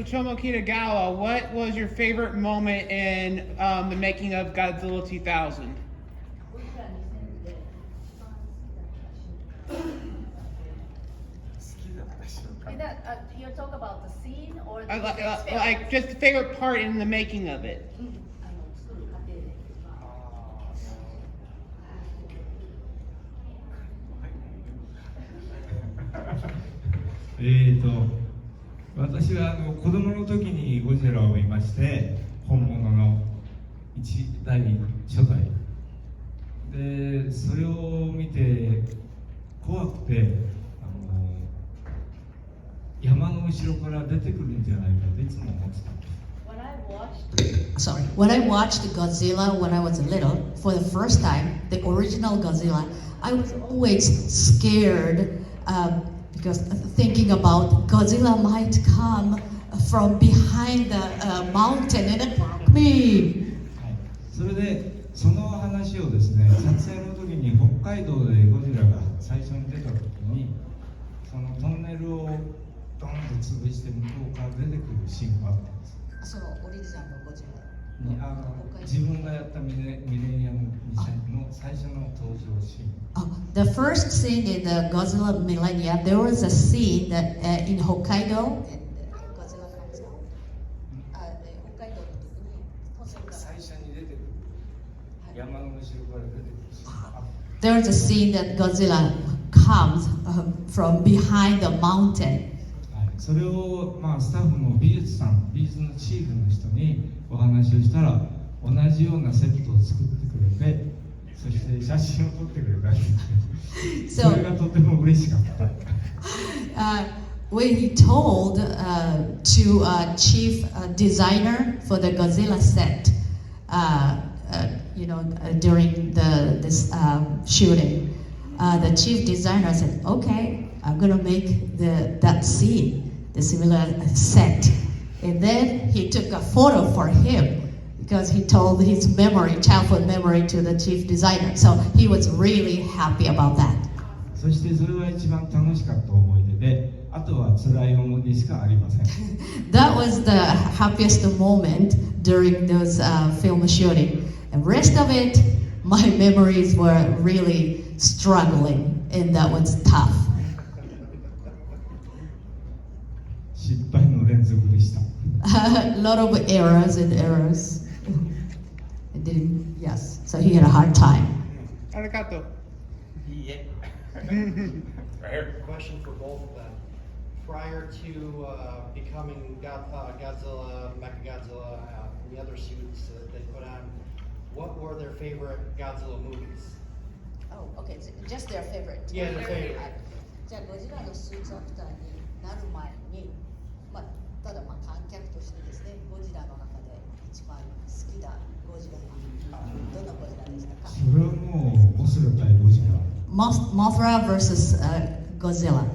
Tsutomu Kitagawa, what was your favorite moment in the making of Godzilla 2000? You talk about the scene or the Like just the favorite part in the making of it. 私は子供の時にゴジラを見まして、本物の一代初代で、それを見て怖くて山の後ろから出てくるんじゃないかといつも思ってたんです。When I watched Godzilla when I was little, for the first time, the original Godzilla, I was always scared because thinking about Godzilla might come from behind the mountain and attack me. それでその話をですね、撮影の時に北海道でゴジラが最初に出た時に、そのトンネルをドンと潰して向こうから出てくるシーンがあったんです。そのオリジナルのゴジラ。自分がやったミレニアムの最初の登場シーン。The first scene in the Godzilla Millennium, there was a scene that in Hokkaido. Godzilla comes out. 北海道の時に最初に出てくる山の後ろから出てくるシーンがあった。There was a scene that Godzilla comes from behind the mountain. それをスタッフの美術のチームの人にお話をしたら、同じようなセットを作ってくれて、そして写真を撮ってくれたんです。それがとても嬉しかった。When he told to chief designer for the Godzilla set, during this shooting, the chief designer said, "Okay, I'm gonna make that scene, the similar set." And then he took a photo for him because he told his childhood memory to the chief designer. So he was really happy about that. そしてそれが一番楽しかった思い出で、あとは辛い思い出しかありません。That was the happiest moment during those film shooting. The rest of it, my memories were really struggling, and that was tough. 失敗の連続でした。A lot of errors. It didn't, yes, so he had a hard time. Arigato. Yeah. Right here. Question for both of them. Prior to becoming Godzilla, Mechagodzilla, and the other suits that they put on, what were their favorite Godzilla movies? Oh, okay, just their favorite. Yeah, their favorite. じゃあゴジラのスーツアクターになる前に、ただ観客としてですね、ゴジラの中で一番好きなゴジラはどんなゴジラでしたか？それはもうモスラ対ゴジラ。Mothra versus Godzilla.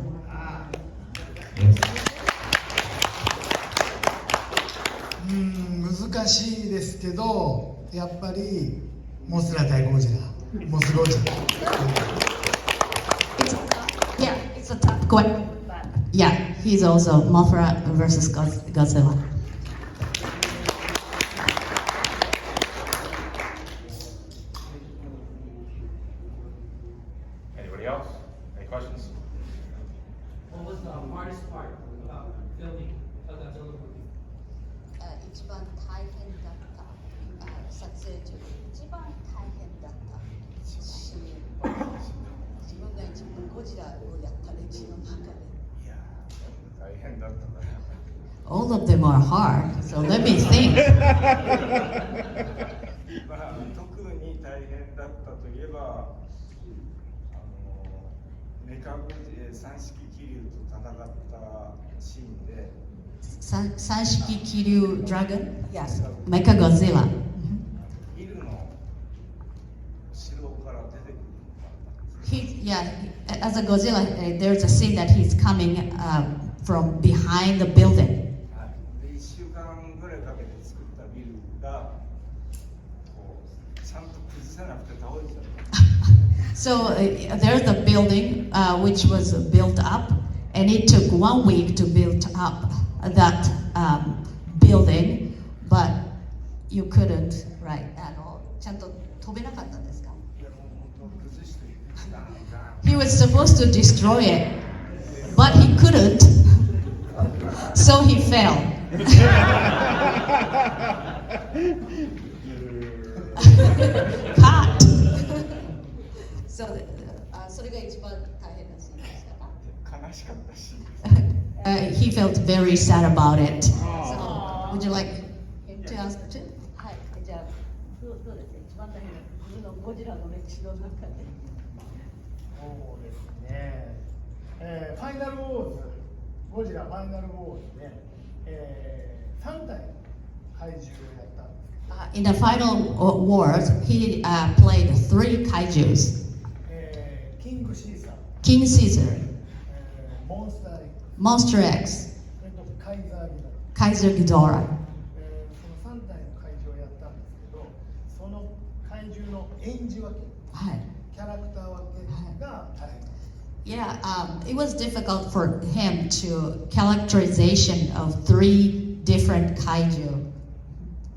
難しいですけど、やっぱりモスラ対ゴジラ、モスゴジラ。Yeah, it's a tough question. Yeah, he's also Mothra versus Godzilla. Anybody else? Any questions? What was the hardest part about filming a Godzilla movie? 一番大変だった撮影中一番大変だったし、自分が一番ゴジラをやった歴史の中で。いや、大変だったかな。All of them are hard, so let me think. 特に大変だったといえば、三式気流と戦ったシーンで、三式気流 dragon? Yes. Mechagodzilla. ビルの後ろから出てくる。As a Godzilla, there's a scene that he's coming from behind the building. 1週間ぐらいかけて作ったビルがちゃんと崩せなくて倒れちゃう。So there's the building which was built up, and it took 1 week to build up that building, but you couldn't, right? ちゃんと飛べなかったんですか? いやもう崩してガンガン He was supposed to destroy it, but he couldn't, so he fell. Cut. So, それが一番大変なシーンでしたか? 悲しかったし He felt very sad about it. So, would you like him to ask too? はい、じゃあ、どうですね、一番大変な、自分のゴジラの歴史の中で。そうですね、ファイナルウォーズ、ゴジラファイナルウォーズで、3体怪獣をやったんですけど、In the final wars, he played 3 kaijus. キングシーサー、King Caesar, モンスター X、 Monster X, カイザーギドラ、 Kaiser Ghidorah. その3体の怪獣をやったんですけど、その怪獣の演じ分け、キャラクター分けが大変。Yeah, it was difficult for him to characterization of 3 different kaiju,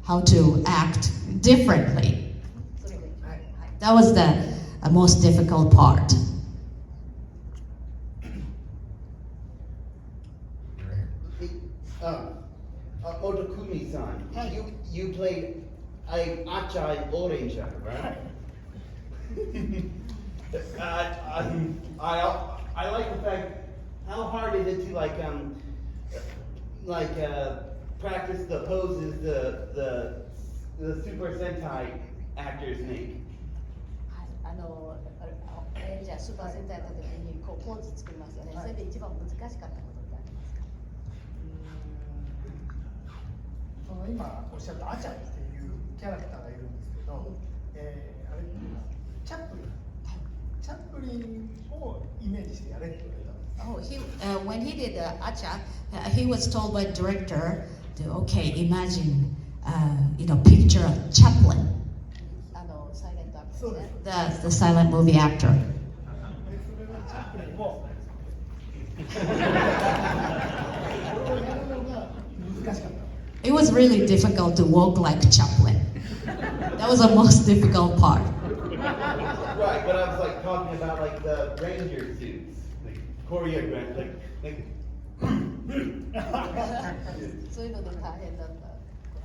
how to act differently. それが一番、はい。 That was the most difficult part. Motokuni-san, you played Achai Orange, right? I like the fact. How hard is it to practice the poses the Super Sentai actors make? じゃあスーパー戦隊やった時にこうポーズ作りますよね。それで一番難しかったことってありますか？その今おっしゃったアチャっていうキャラクターがいるんですけど、あれチャップリンをイメージしてやれって言われたんです。 Oh, when he did Acha, he was told by director to imagine, picture of Chaplin, サイレントアクターそうでですす。 the silent movie actor. でそれはチャップリンをこれをやるのが難しかった。 It was really difficult to walk like Chaplin. That was the most difficult part. Right, but I was talking about the ranger suits, choreographed,そういうので大変だった。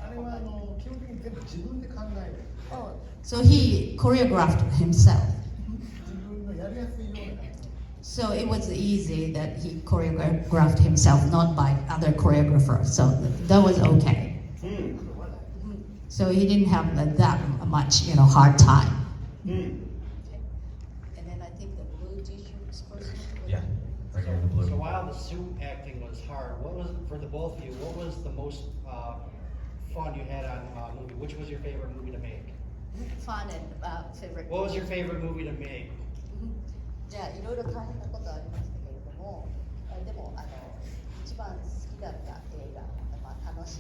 あれは基本的に全部自分で考える。 Oh, So he choreographed himself. 自分のやりやすいような。 So it was easy that he choreographed himself, not by other choreographers. So that was okay. So he didn't have that much, hard time. and then I think the blue t-shirts person. Yeah, right here in the blue. So while the suit acting was hard, what was, for the both of you, what was the most fun you had on a movie? Which was your favorite movie to make? Fun and favorite. What was your favorite movie to make? じゃあいろいろ大変なことありましたけれども、でも一番好きだった映画、楽し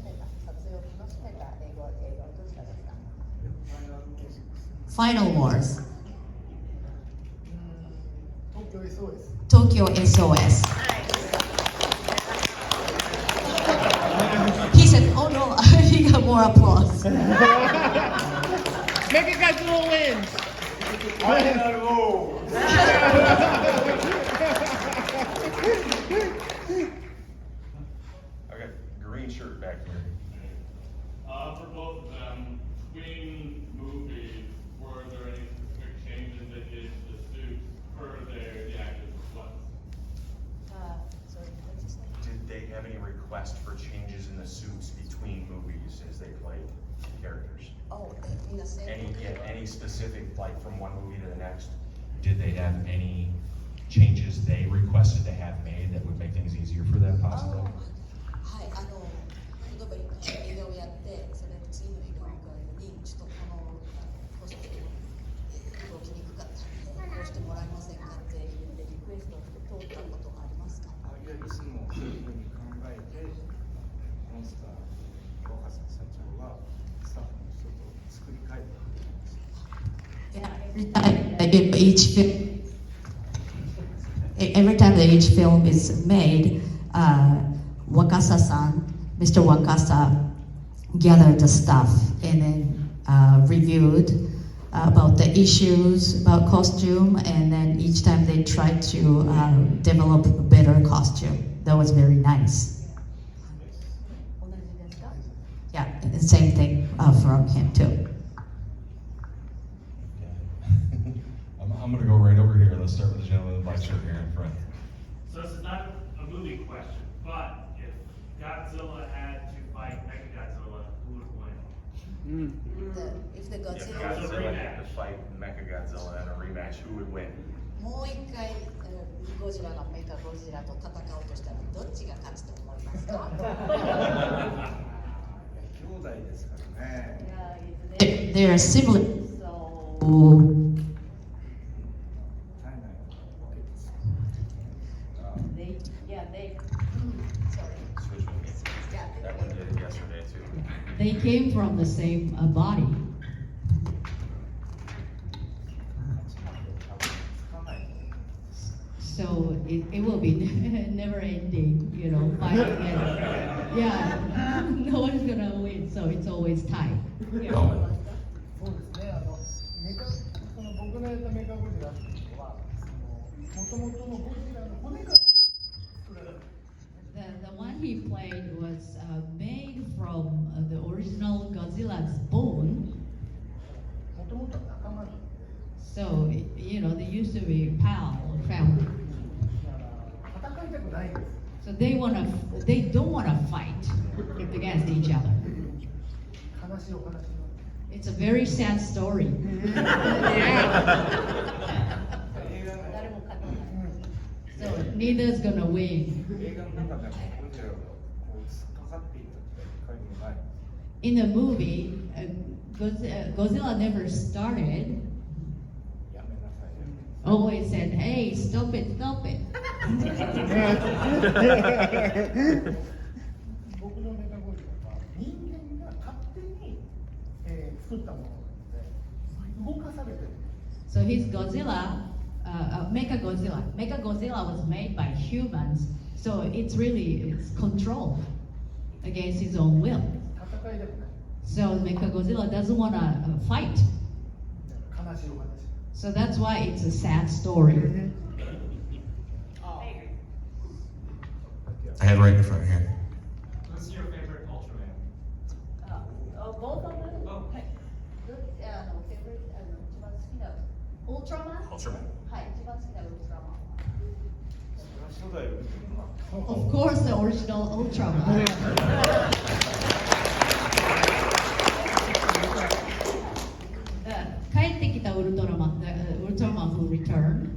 めた撮影を楽しめた映画はどちらですか？ Final Wars, 東京 SOS。 Tokyo SOS. He said, "Oh no," he got more applause. Mechagodzilla wins. I got green shirt back here. For both of them, between movies, were there any specific changes they did to the suits for the actors' sweats? Sorry, what'd you say? Did they have any request for changes in the suits between movies as they played characters? Oh, in the same movie? Any specific, like from one movie to the next? Did they have any changes they requested to have made that would make things easier for them possibly? はい、例えば映画をやって、それで次の映画を迎えるのに、ちょっとコスチューム動きにくかったんで、こうしてもらえませんかって言ってリクエストして通ったことがありますか？いやいつもそういうふうに考えてモンスター若狭社長がスタッフの人と作り変えてくれてます。 Every time that each film is made, Wakasa-san, Mr. Wakasa, gathered the stuff and then reviewed about the issues about costume, and then each time they tried to develop a better costume. That was very nice. Yeah, the same thing from him too. I'm gonna go right over here. Let's start with the gentleman in the black shirt here in front. So this is not a movie question, but if Godzilla had to fight Mechagodzilla, who would win? If the If Godzilla Godzilla had to fight Mechagodzilla in a rematch, who would win? もう一回ゴジラがメカゴジラと戦おうとしたらどっちが勝つと思いますか？兄弟ですからね。 They are similar. So 体内のわけです。 they, yeah, they Switch with me. That one did it yesterday too. they came from the same body. つかない。 So it will be never ending, you know, fighting and yeah, no one's gonna win, so it's always tied. そうですね、その僕のやったメカゴジラっていうのは、もともとのゴジラの骨から作られた。 The one he played was made from the original Godzilla's bone. もともとは仲間なんで、 So, you know, they used to be pal or family. だから戦いたくないんです。 So they don't wanna fight against each other. 悲しいお話なんで。 It's a very sad story. 映画の So neither's gonna win. 映画の中でもゴジラがこう突っかかっていったって一回もない。 In the movie, Godzilla never started. やめなさいよ。 Always said, "Hey, stop it, stop it." 僕のメカゴジラは人間が勝手に、作ったものなので動かされてる。 So his Godzilla, Mechagodzilla was made by humans. So it's controlled against his own will. 戦いたくない。 So Mechagodzilla doesn't wanna fight. 悲しいお話。 So that's why it's a sad story. I had right in front here. What's your favorite Ultraman? Both of them? Oh. ウルトラマン Ultraman. はい、一番好きなウルトラマン。それは初代よりもな。 Of course, the original Ultraman. The 帰ってきたウルトラマン、the Ultraman who returned.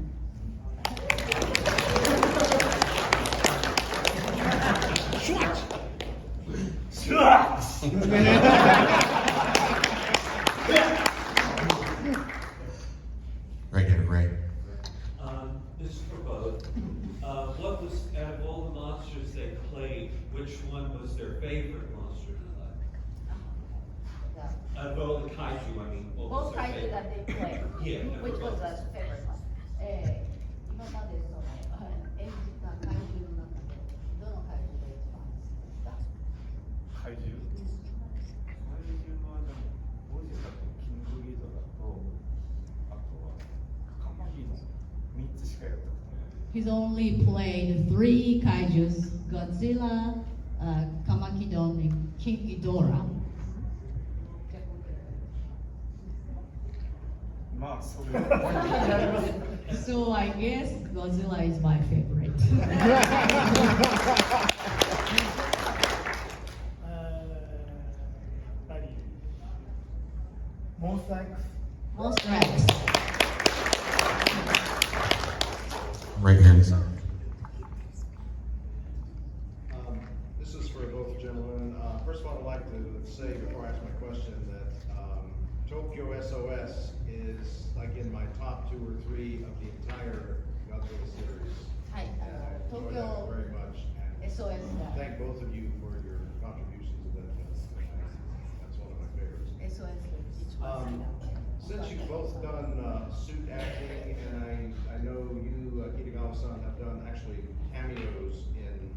Right here, right. This is for both. What was, out of all the monsters they played, which one was their favorite monster to play? Out of all the kaiju, I mean, what was Both their kaiju favorite? that they played. Yeah. Which was the favorite one? 今までその演じた怪獣の中でどの怪獣が一番好きですか？怪獣はでもゴジラとキングギドラとあとはカマキリの3つしかやったことない。 He's only played 3 kaijus: Godzilla, Kamakidon, and King Ghidorah. まあそれは So I guess Godzilla is my favorite. やっぱりモンスター X。 Most right. Right here. This is for both gentlemen. First of all, I'd like to say before I ask my question that Tokyo SOS is like in my top 2 or 3 of the entire Godzilla series. はい、 And I enjoy that 東京 very much. And SOS が thank both of you for your contributions to that. That's one of my favorites. SOS が一番好きな Since you've both done suit acting, and I know you, Kitagawa-san, have done actually cameos in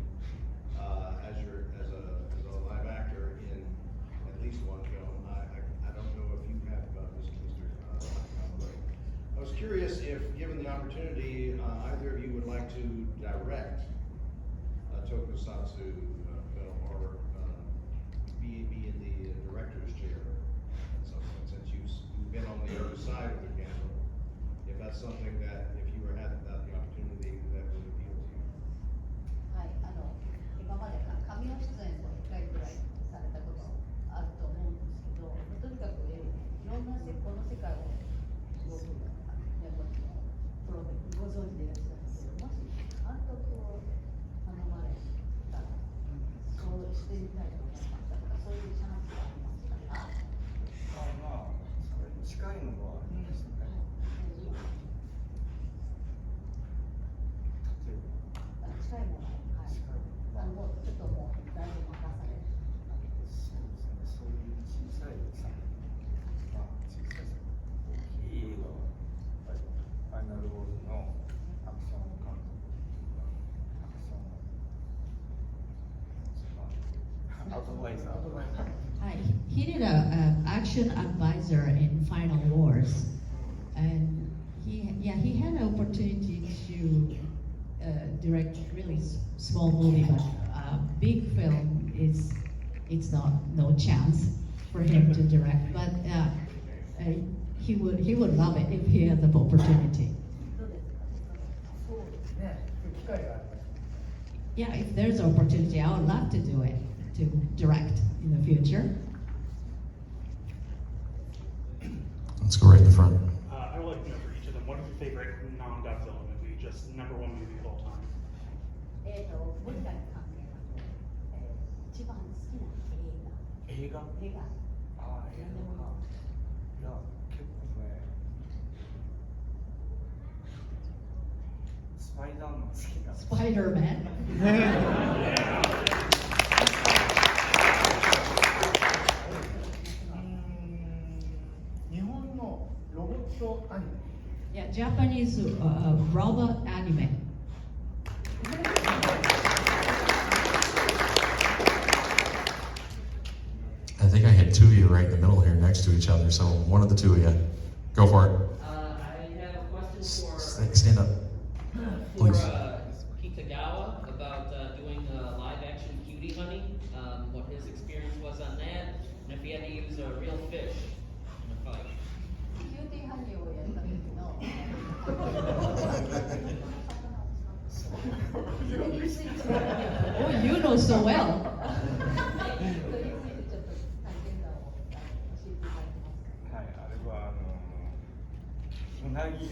as a live actor in at least one film. I don't know if you have, Mr. Nakagawa. I was curious if, given the opportunity, either of you would like to direct a tokusatsu film or be in the director's chair at some point, since you've been on the other side of the camera. If that's something that, if you had the opportunity, that would appeal to you. はい、今まで神尾出演を1回ぐらいされたことあると思うんですけど、とにかくいろんなこの世界をすごくプロでご存知でいらっしゃるんですけど、もし監督を頼まれたら、そうしてみたいと思いましたとか、そういうチャンスがありますか？まあそれに近いのはありますね。近いもの、はい、もうちょっともうだいぶ任される。そうですね、そういう小さいさ、まあ小さいさ、大きい映画はやっぱりファイナルウォーズのアクション監督アクションアドバイザー。He did an action advisor in Final Wars, and he had an opportunity to direct really small movie, but big film it's not no chance for him to direct. But he would love it if he had the opportunity. そうですね。機会があります。 Yeah, if there's an opportunity, I would love to do it, to direct in the future. Let's go right in the front. I would like to know for each of them, what is your favorite non-Godzilla movie, just number one movie of all time? 森田に関係なく、一番好きな映画。映画ああ、映画か。いや、結構ね、スパイダーマン好きな。Spider-Man. 日本のロボットアニメ。 Yeah, Japanese robot anime. I think I had two of you right in the middle here next to each other, so one of the two of you. Go for it. I have a question for Stand up, please. Kitagawa about doing live action cutie honey. What his experience was on that, and if he had to use a real fish in a fight. キューティーハニーをやった時のそれについて Oh, you know so well. それについてちょっと体験談を教えていただけますか？はい、あれはうなぎ。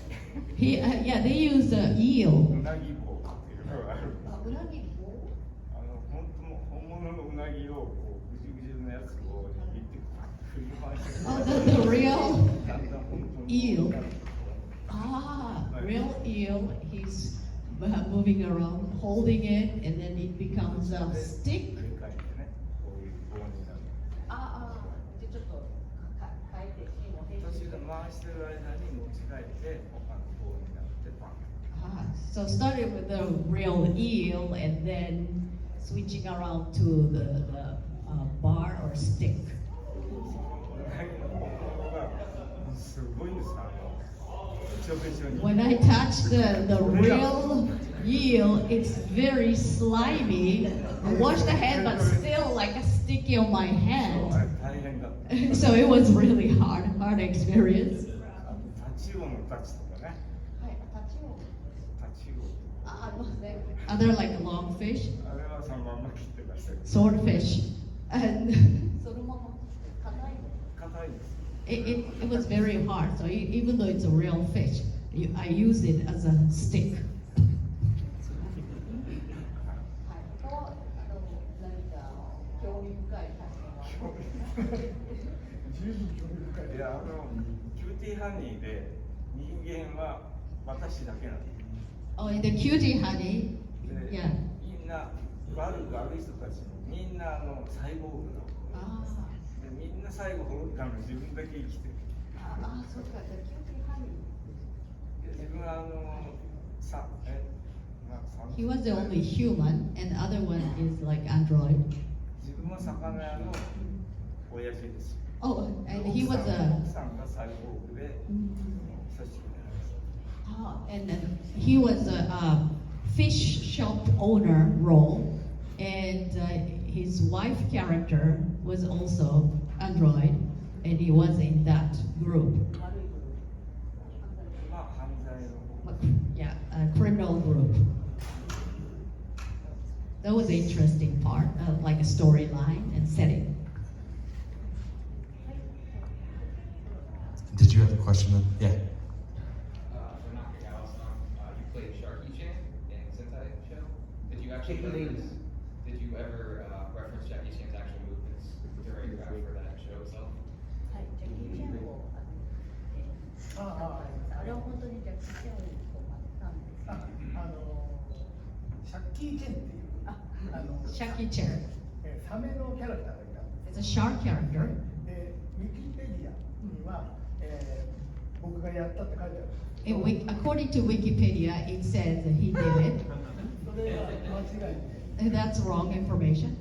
Yeah, they use eel. うなぎ棒っていうのがある。うなぎ棒？本物のうなぎをこうぐじゅぐじゅのやつを握って振り回して。Oh, the real だんだん本当に eel. Real eel. He's moving around, holding it, and then it becomes a stick. 繰り返してね、こういう棒になる。じゃあちょっと変えてシーンを編集私が回してる間に持ち替えて棒になってパン。So started with the real eel, and then switching around to the bar or stick. うなぎの本物がすごいんですよ。When I touch the real eel, it's very slimy. I wash the hand, but still like a sticky on my hand. So it was really hard experience. タチウオのタチとかね。はい、タチウオ。タチウオ。ありますね。Other like long fish, あれはそのまんま切ってましたけど。 swordfish, and そのまま硬いの。硬いです。it was very hard. So even though it's a real fish, I use it as a stick. はい、他は何か興味深い体験は。十分興味深い。いやキューティーハニーで人間は私だけなんです。 Oh, in the cutie honey, で yeah. みんな悪い人たちもみんなサイボーグなの。でみんな最後滅ぶために自分だけ生きてる。そうか、じゃあキューティーハニー。で自分は He was the only human, and the other one is like android. 自分は魚屋の親父です。 Oh, and he was 奥 a さんがサイボーグで組織になりました。 and then he was a fish shop owner role, and his wife character was also android, and he was in that group. まあ犯罪の方 Yeah, a criminal group. That was the interesting part, like a storyline and setting. Did you have a question? Yeah. For Nakagawa-san, you played Sharky-chan in Sentai show. Did you actually did you ever reference Jackie Chan's actual movements during or after that show itself? はい、ジャッキー・チェンをあれは本当にジャッキー・チェンを学んだんですシャッキー・チェンっていうShaki Chair. サメのキャラクターがいたんです。 It's a shark character. で、ウィキペディアには、僕がやったって書いてある。 According to Wikipedia, it says that he did it. それは間違いで。 That's wrong information.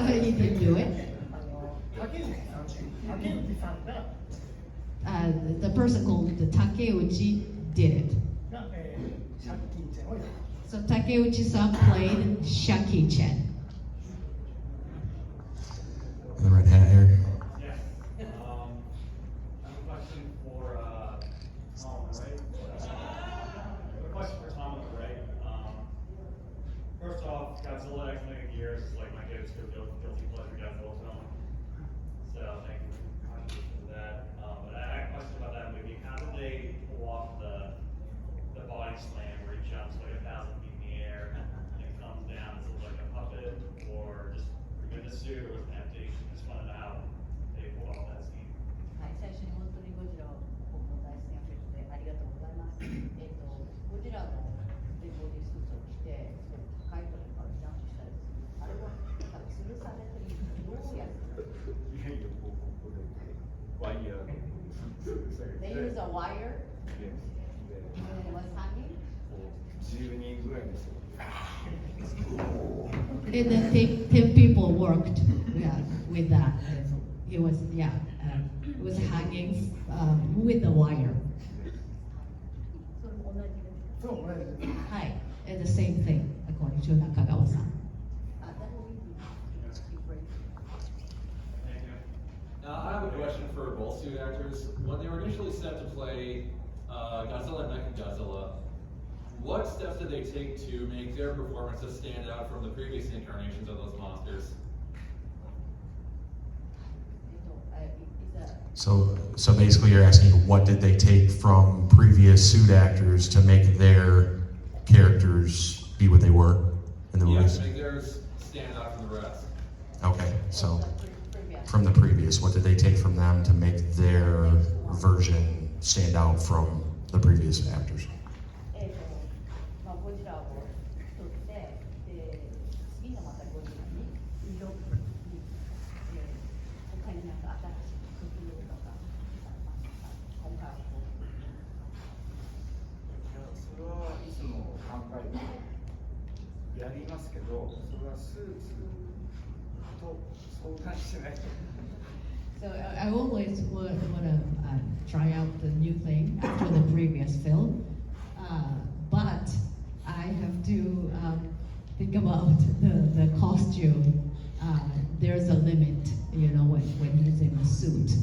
He didn't do it. 竹内さんが、The person called Takeuchi did it. が、シャッキー・チェンをやった。 So Takeuchi-san played Shaki-chan. The red hat here. Yes. I have a question for Tom, right? A question for Tom, right? First off, Godzilla X Mega Gears is like my go-to guilty pleasure Godzilla film. So thank you for that. But I have a question about that movie. How did they pull off the body slam where he jumps like 1,000 feet in the air and comes down? Is it like a puppet or just remove the suit or was it empty? I just want to know how they pulled off that scene. はい、最初に本当にゴジラを大好きな人でありがとうございます。ゴジラのボディスーツを着て、高いところからジャンプしたりする。あれはなんか吊るされてるどうやって。いやいや、ここでワイヤー They use a wire Yes. and it was hanging. 10人ぐらいの人 And then 10 people worked with that. It was, it was hanging with the wire. それも同じですか。そう、同じです。 Hi, and the same thing, according to Nakagawa-san. That will be great. I have a question for both suit actors. When they were initially set to play Godzilla and Mechagodzilla, what steps did they take to make their performances stand out from the previous incarnations of those monsters? So basically, you're asking what did they take from previous suit actors to make their characters be what they were in the Yeah, movies? to make theirs stand out from the rest. Okay, so from the previous, what did they take from them to make their version stand out from the previous actors? ゴジラを取って、次のまたゴジラに色を塗り、他になんか新しい工夫とか、今回はこう。それはいつも考えてやりますけど、それはスーツと相談してないと。 So I always want to try out the new thing after the previous film, but I have to think about the costume. There's a limit, when he's in a suit.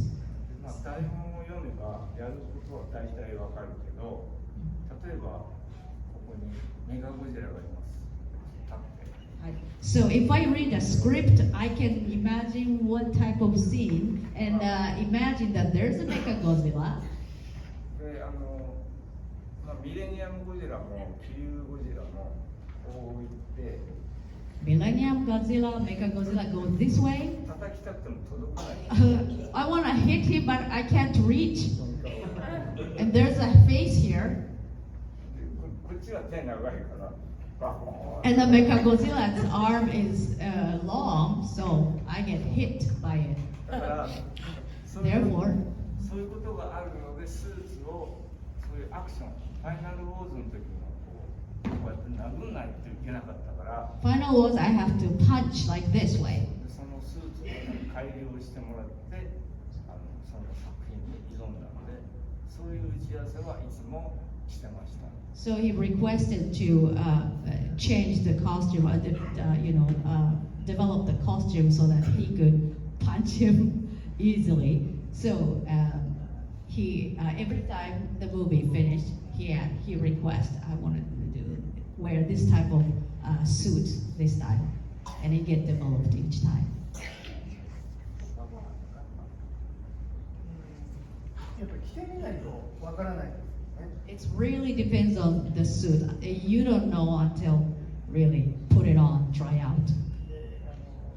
まあ台本を読めばやることは大体わかるけど、例えばここにメガゴジラがいます。立って。 So if I read a script, I can imagine one type of scene and imagine that there's a Mechagodzilla. でまあ、ミレニアムゴジラもキリュウゴジラもこういって Millennium Godzilla, Mechagodzilla go this way. 叩きたくても届かない。 I want to hit him, but I can't reach. And there's a face here. こっちは手長いからバコーン。 And the Mechagodzilla's arm is long, so I get hit by it. だからそういうことがあるのでスーツをそういうアクションファイナルウォーズの時のここうやって殴んないといけなかったから、 Final was I have to punch like this way. でそのスーツを改良してもらってその作品に挑んだので、そういう打ち合わせはいつもしてました。 So he requested to change the costume, develop the costume so that he could punch him easily. So he every time the movie finished, he requested, I wanted to wear this type of suit this time, and it get developed each time. やっぱり着てみないとわからないですね。 It really depends on the suit. You don't know until really put it on, try out. で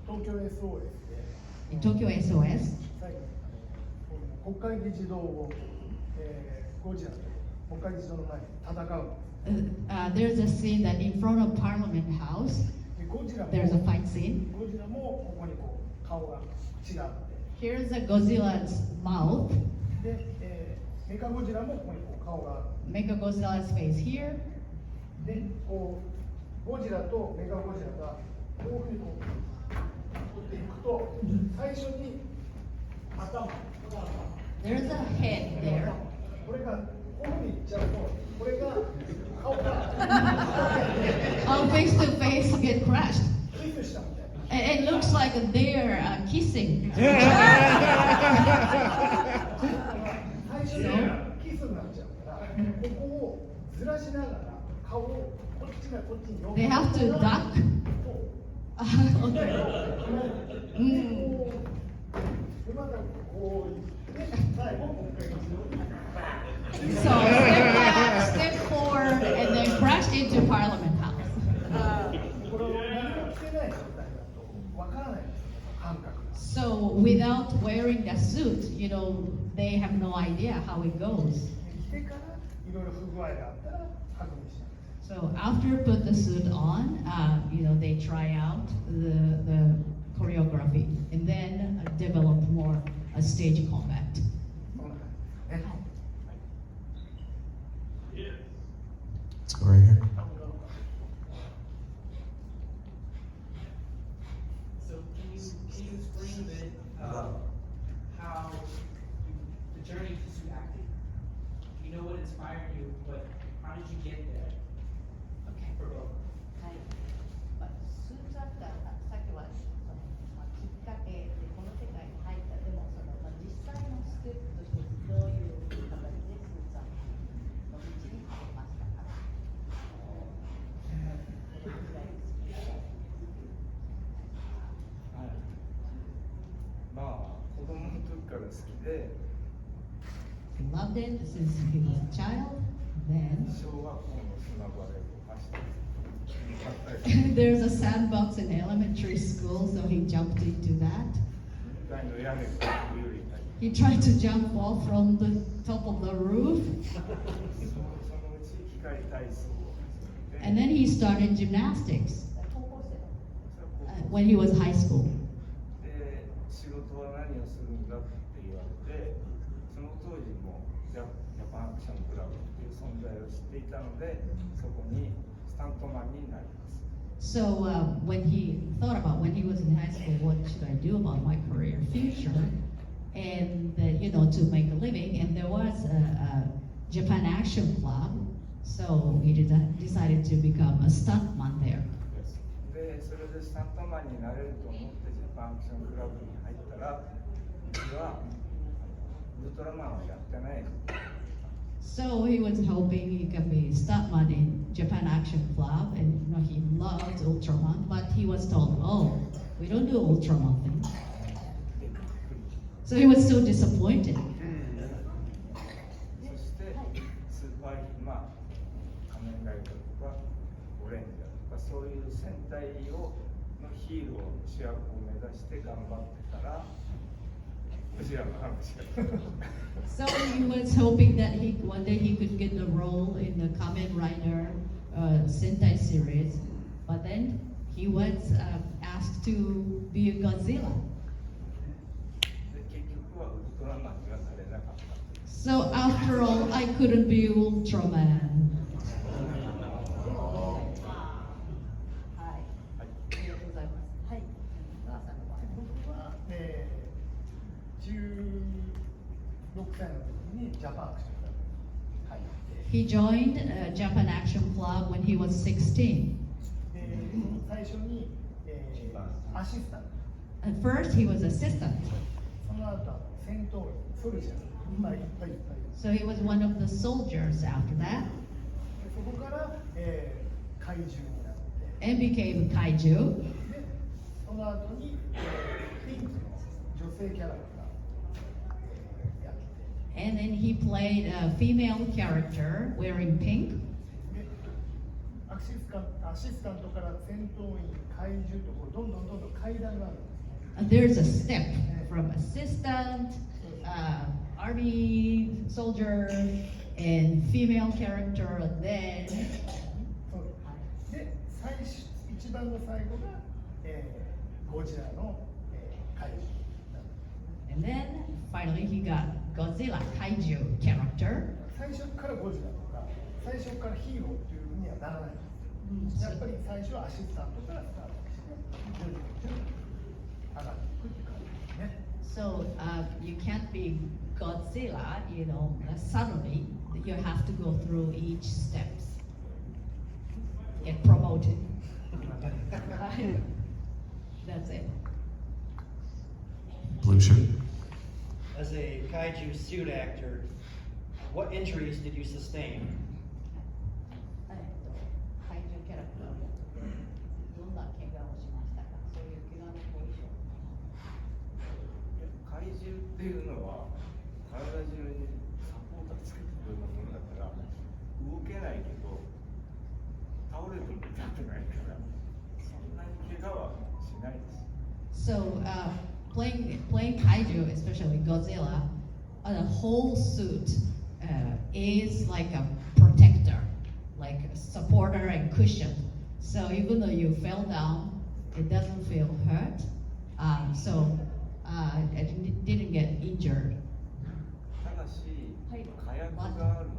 東京 SOS で In Tokyo SOS, 最後に国会議事堂を、ゴジラと国会議事堂の前に戦う。 there's a scene that in front of Parliament House, でゴジラも there's a fight scene. ゴジラもここにこう顔が違って、 Here's a Godzilla's mouth, で、メカゴジラもここにこう顔がある。 Mecha Godzilla's face here. で、こうゴジラとメカゴジラがこういうふうにこう取っていくと、最初に頭、 There's a head there. これがこういうふうにいっちゃうと、これが顔が All face to face get crashed. キスしたみたいな。 It looks like they're kissing. 最初にキスになっちゃうから、ここをずらしながら顔をこっちがこっちに寄 They have to duck. Okay. でまたこうで最後もう一回 So step back, step forward, and then crashed into Parliament House. これを何も着てない状態だとわからないんですよ、感覚が。 So without wearing the suit, they have no idea how it goes. 着てからいろいろ不具合があったら確認します。 So after put the suit on, they try out the choreography and then develop more stage combat. そんな感じですね。 Let's go right here. So can you explain a bit how the journey to suit acting? You know what inspired you, but how did you get there? Okay. For both. はい。スーツアクター、さっきはきっかけでこの世界に入ったでも実際のステップとしてどういう形でスーツアクターの道に入りましたか。はい、まあ子供の時から好きで、 He loved it since he was a child. Then 小学校の砂場で走って there's a sandbox in elementary school, so he jumped into that. 2階の屋根から飛び降りたり、 He tried to jump off from the top of the roof, そのうち機械体操を始めて、 and then he started gymnastics when he was high school. で仕事は何をするんだって言われて、その当時もジャパンアクションクラブっていう存在を知っていたので、そこにスタントマンになります。 So when he thought about when he was in high school, what should I do about my career future, and to make a living, and there was a Japan Action Club, so he decided to become a stuntman there. でそれでスタントマンになれると思ってジャパンアクションクラブに入ったら、僕はウルトラマンはやってない。 So he was hoping he could be stuntman in Japan Action Club, and he loved Ultraman, but he was told, "Oh, we don't do Ultraman things." So he was so disappointed. そしてスーパーヒーマー、仮面ライダーとかオレンジャーとかそういう戦隊のヒーローの主役を目指して頑張ってたら、こちらの話が。So he was hoping that one day he could get the role in the Kamen Rider Sentai series, but then he was asked to be a Godzilla. で結局はウルトラマンにはなれなかった。 So after all, I couldn't be Ultraman. 歳の時にジャパンアクションクラブに入って He joined Japan Action Club when he was 16. で最初に、アシスタント At first, he was assistant. その後は戦闘員ソルジャーいっぱいいっぱいいっぱい So he was one of the soldiers after that でそこから、怪獣になって and became kaiju. でその後に、ピンクの女性キャラクター、やって And then he played a female character wearing pink. でアシスタントから戦闘員怪獣とこうどんどん階段があるんですね There's a step from assistant, army soldier, and female character, and then そうで一番の最後が、ゴジラの、怪獣 and then finally he got Godzilla kaiju character. 最初からゴジラとか最初からヒーローっていうふうにはならないんですやっぱり最初はアシスタントからスタートして徐々に上がっていくって感じですね So you can't be Godzilla, suddenly. You have to go through each steps. Get promoted. That's it. Blue shirt. As a kaiju suit actor, what injuries did you sustain? 怪獣キャラクターどんな怪我をしましたかそういう怪我の後遺症怪獣っていうのは体中にサポーターつけてくれるものだから動けないけど倒れても痛くないからそんなに怪我はしないです。 So playing kaiju, especially Godzilla, the whole suit is like a protector, like a supporter and cushion. So even though you fell down, it doesn't feel hurt. So I didn't get injured. ただし、はい火薬があるの。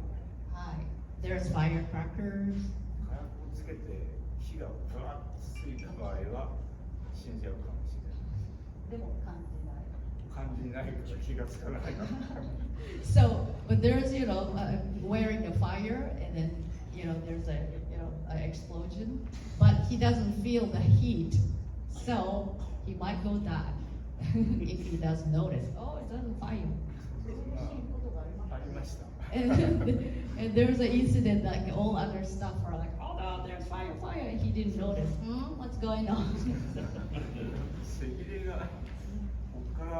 There's firecrackers. 火薬をつけて火がブワッとついた場合は死んじゃうかもしれない。でも感じない。感じないから気がつかない。So, but there's, wearing the fire, and then, there's an explosion, but he doesn't feel the heat, so he might go die if he doesn't notice. Oh, it's on fire. ありました。 And there's an incident like all other stuff are like, oh no, there's fire, and he didn't notice. What's going on? 赤霊がここから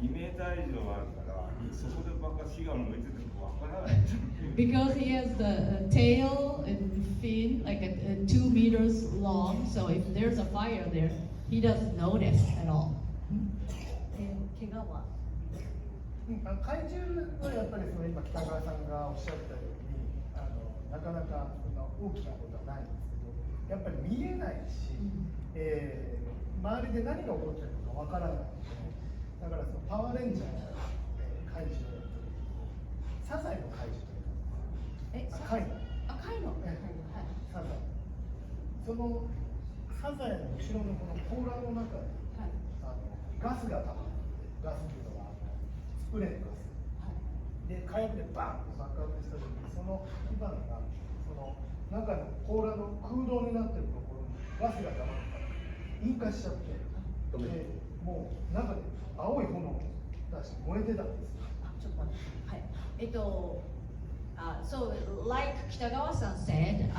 2メーター以上あるからそこでばっか火が燃えててもわからない。 Because he has the tail and fin like 2 meters long, so if there's a fire there, he doesn't notice at all. 怪獣はやっぱり今北川さんがおっしゃったようになかなかそんな大きなことはないんですけどやっぱり見えないし、周りで何が起こってるのかわからないので、だからそのパワーレンジャーの、怪獣をやった時にサザエの怪獣というか貝のサザエそのサザエの後ろのこの甲羅の中に、ガスが溜まってガスっていうのはスプレーのガスで火薬でバンと爆発した時にその火花がその中の甲羅の空洞になってるところにガスが溜まったら引火しちゃってでもう中で青い炎を出して燃えてたんですよ。ちょっと待って。はい。So like Kitagawa-san said,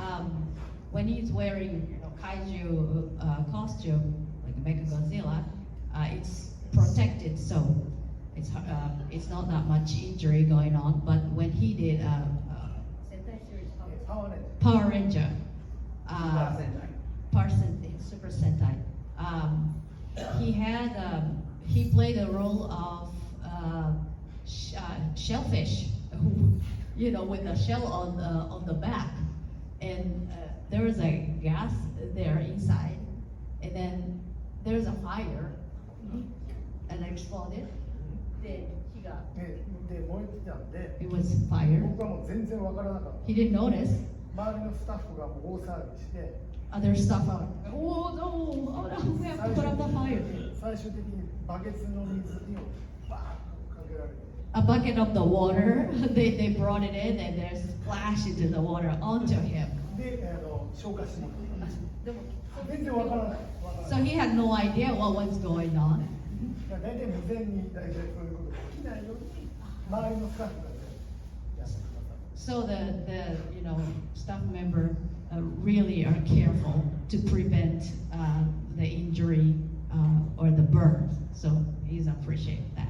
when he's wearing kaiju costume like Mechagodzilla, it's protected, so it's not that much injury going on. But when he did Power Ranger, Super Sentai, he played a role of shellfish, with a shell on the back, and there was a gas there inside, and then there's a fire, and exploded. Then he got. で燃えてたんで It was fire. 僕はもう全然わからなかった。 He didn't notice. 周りのスタッフがもう大騒ぎして。Other stuff are, oh no, we have to put out the fire. 最終的にバケツの水をバーッとかけられて a bucket of the water. They brought it in and they splashed into the water onto him. で、消化しに行く。全然わからない。 So he had no idea what was going on. 大体未然に大体そういうことが起きないように周りのスタッフがやってください。 So the staff member really are careful to prevent the injury or the burn. So he's appreciate that.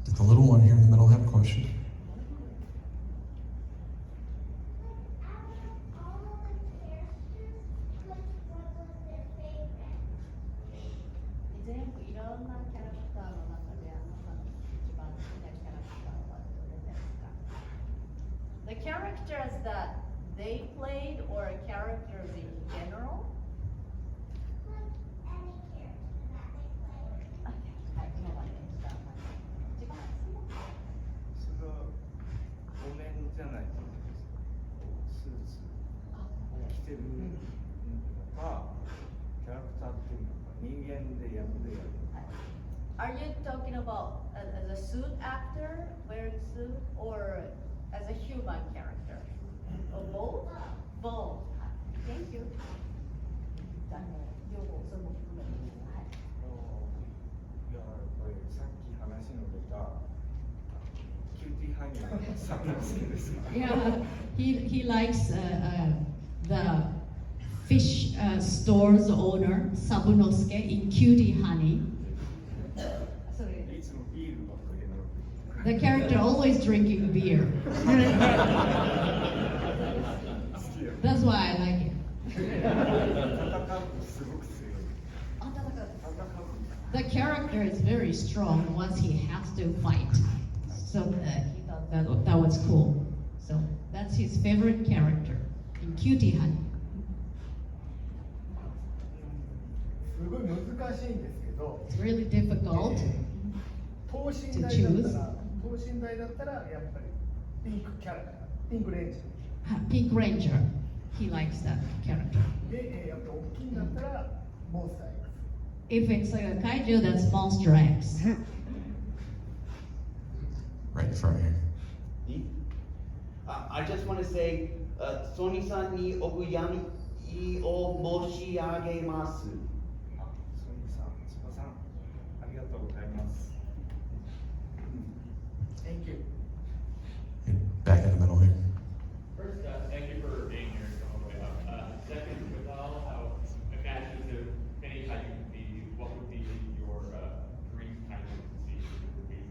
Did the little one here in the middle have a question? The characters that they played or characters in general? Are you talking about as a suit actor wearing suit or as a human character? Or both? Both. Thank you. いや、これさっき話の出たキューティーハニーさんが好きですか？ Yeah, he likes the fish store's owner, Sabunosuke in Cutie Honey. いつもビールばっかり飲む。 The character always drinking beer. That's why I like it. 戦うとすごく強い。 The character is very strong once he has to fight. So he thought that was cool. So that's his favorite character in Cutie Honey. すごい難しいんですけど、 It's really difficult 等身 to 大だ choose. ったらやっぱりピンクキャラクター、ピンクレンジ Pink Ranger. He likes that character. で、やっぱ大きいんだったらモンスター X。 If it's like a kaiju, that's Monster X. Right in front here. I just want to say, Sony-san ni okuyami o moshiagemasu. ソニーさん、千葉さん、ありがとうございます。 Thank you. Back in the middle here. First, thank you for being here and coming all the way up. Second, with all how imaginative any kind you could be, what would be your dream kind of see in the movie?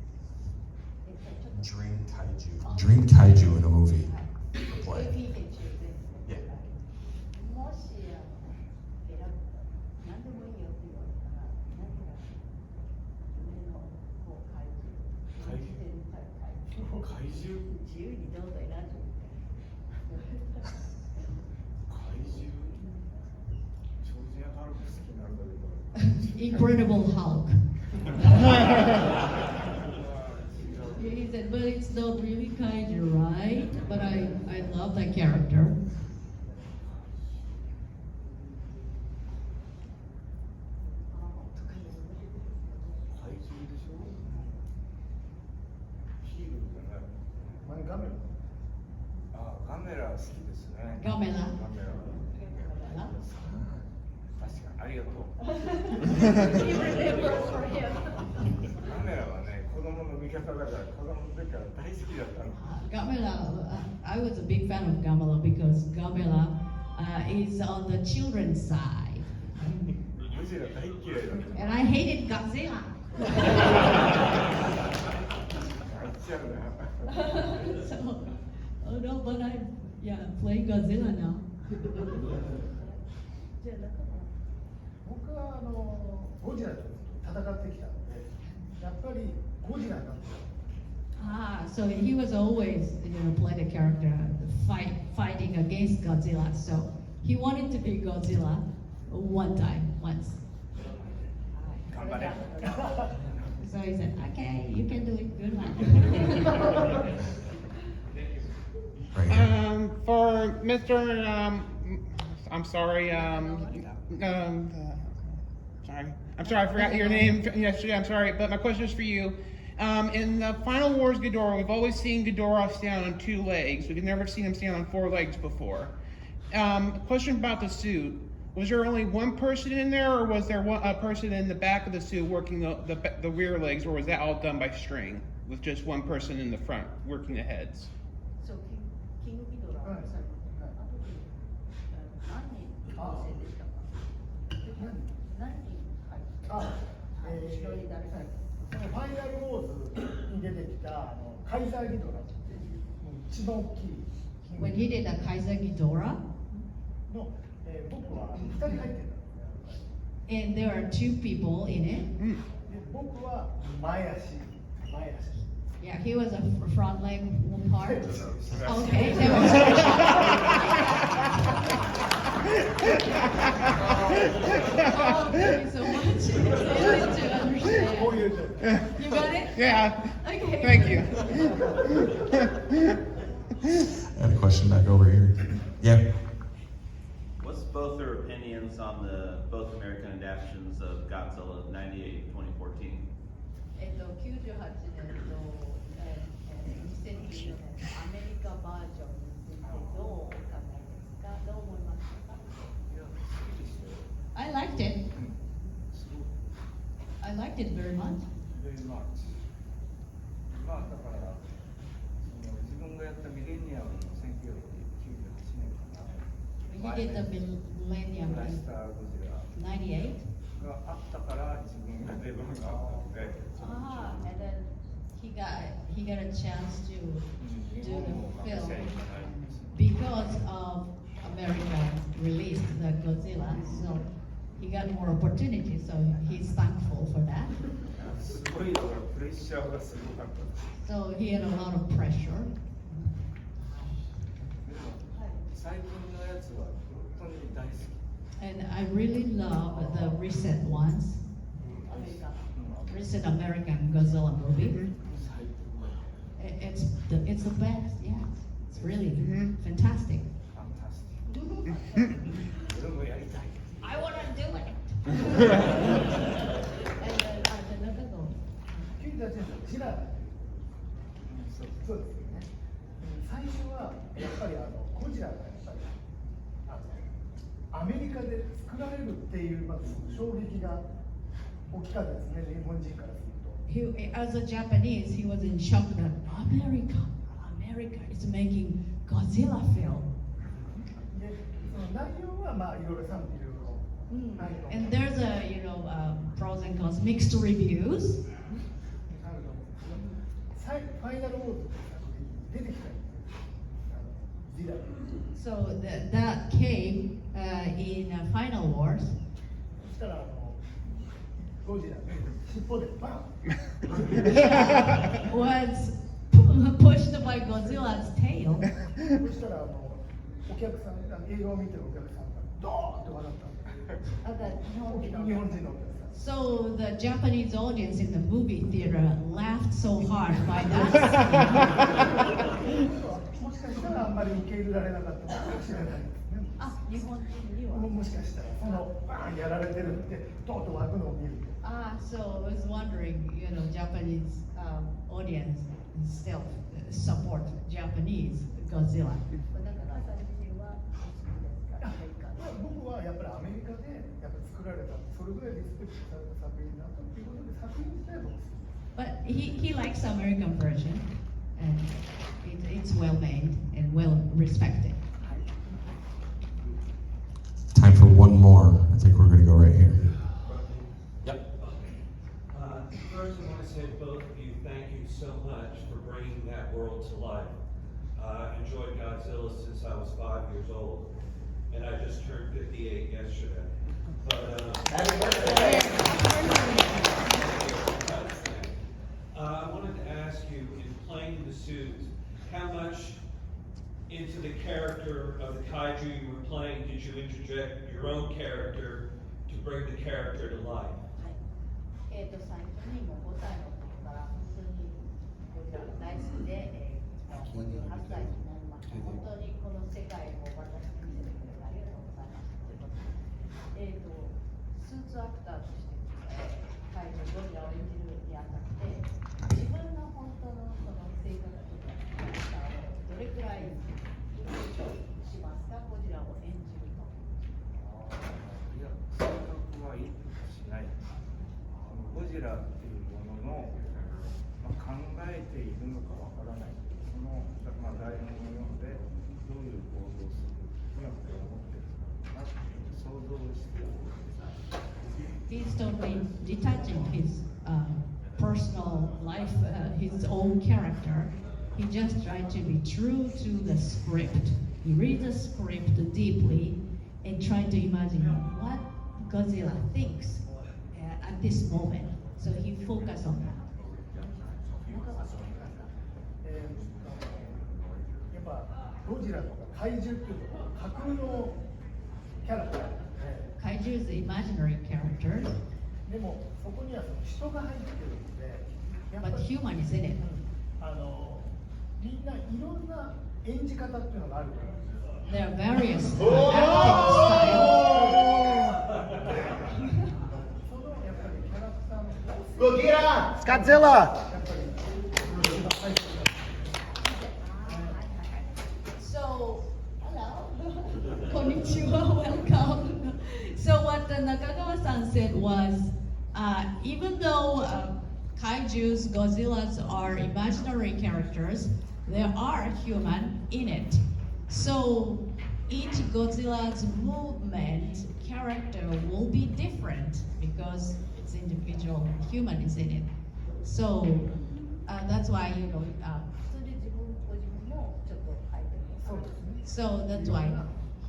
Dream kaiju. Dream kaiju in a movie. Play. Yeah. もし選ぶ何でもいいよって言われたら何が夢のこう怪獣演じてみたい怪獣怪獣自由にどうぞ選んでみて怪獣ジョージア・ハルク好きなんだけど Incredible Hulk. He said, but it's not really kaiju, right? But I love that character. 怪獣でしょヒーローじゃない前ガメラあ、ガメラ好きですね。ガメラガメラ。確かに、ありがとう。 He remembers for him. ガメラはね、子供の味方だから、子供の時から大好きだったの。 Gamela, I was a big fan of Gamela because Gamela is on the children's side. ゴジラ大嫌いだった。 And I hated Godzilla. あっちゃうな。 So, oh no, but playing Godzilla now. 僕はゴジラと戦ってきたので、やっぱりゴジラになってた。 So he was always, play the character fighting against Godzilla. So he wanted to be Godzilla once. 頑張れ。 So he said, "Okay, you can do it. Good luck." For Mr. I'm sorry. Sorry, I forgot your name yesterday. I'm sorry, but my question is for you. In the Final Wars Ghidorah, we've always seen Ghidorah stand on 2 legs. We've never seen him stand on 4 legs before. Question about the suit. Was there only one person in there, or was there a person in the back of the suit working the rear legs, or was that all done by string, with just one person in the front working the heads? So King Ghidorah, sorry. 何人構成でしたか？何人入ってた？後ろに誰か。そのファイナルウォーズに出てきたカイザーギドラっていう一番大きい When he did the Kaiser Ghidorah, の、僕は2人入ってたんですね。 and there are 2 people in it. で僕は前足。 Yeah, he was a front leg part. Okay. Okay. Oh, thank you so much. It's easy to understand. You got it? Yeah. Okay. Thank you. I had a question back over here. Yeah. What's both their opinions on the both American adaptations of Godzilla 98 2014? 98年と2014年アメリカバージョンについてどうお考えですか？どう思いましたか？ I liked it. I liked it very much. Very much. まあだからその自分がやったミレニアムの1998年かな。 He did the Millennium ブラス in ターゴジラ 98. があったから自分が出番があったので。 Ah, and then he got a chance to do the film because of America released the Godzilla, so he got more opportunity. So he's thankful for that. すごいだからプレッシャーがすごかったです。 So he had a lot of pressure. でも最近のやつは本当に大好き。 And I really love the recent ones. Recent American Godzilla movie. It's the best, yes. It's really fantastic. I want to do it. And then another go. 君たちのジラそうですよね。最初はやっぱりゴジラがやっぱりアメリカで作られるっていうまず衝撃が大きかったですね、日本人からすると。 As a Japanese, he was in shock that America is making Godzilla film. で、その内容はまあいろいろ賛否いろいろないと思う。 And there's pros and cons, mixed reviews. あると思うんですけど、ファイナルウォーズって出てきたんですよ。ジラ。 So that came in Final Wars. そしたらゴジラ尻尾でバン。Was pushed by Godzilla's tail. そしたらお客さん映画を見てるお客さんがドーンって笑ったんです。日本人のお客さん。 So the Japanese audience in the movie theater laughed so hard by that. もしかしたらあんまり受け入れられなかったかもしれないですね。あ、日本人には。もしかしたらそのバーンやられてるってとうとう湧くのを見ると。So I was wondering, Japanese audience still support Japanese Godzilla. 僕はやっぱりアメリカでやっぱ作られたそれぐらいリスペクトされた作品だということで作品自体も好き。 But he likes the American version, and it's well made and well respected. Time for one more. I think we're going to go right here. Yep. First, I want to say both of you, thank you so much for bringing that world to life. I've enjoyed Godzilla since I was 5 years old, and I just turned 58 yesterday. But, Happy birthday! I wanted to ask you, in playing the suit, how much into the character of the kaiju you were playing did you interject your own character to bring the character to life? 最初にもう5歳の頃から本当にゴジラが大好きで、58歳になりました。本当にこの世界を私に見せてくれてありがとうございますということで、スーツアクターとして怪獣ゴジラを演じるにあたって、自ラっていうものの、考えているのかわからない。その、台本を読んで、どういう行動をするにはこう思ってるのかなっていう想像をして。He's totally detaching his personal life, his own character. He just tried to be true to the script. He reads the script deeply and tried to imagine what Godzilla thinks at this moment. So he focused on that. やっぱゴジラとか怪獣っていうと架空のキャラクターで、Kaiju is the imaginary character, でもそこにはその人が入ってるので、やっぱ but り human is in it. みんないろんな演じ方っていうのがあるから。There are various acting styles. そのやっぱりキャラクターのゴジラGodzilla! やっぱり So, hello. Konnichiwa, welcome. So what Nakagawa-san said was, even though kaijus, Godzillas are imaginary characters, there are human in it. So each Godzilla's movement character will be different because it's individual human is in it. So that's why, you know, so that's why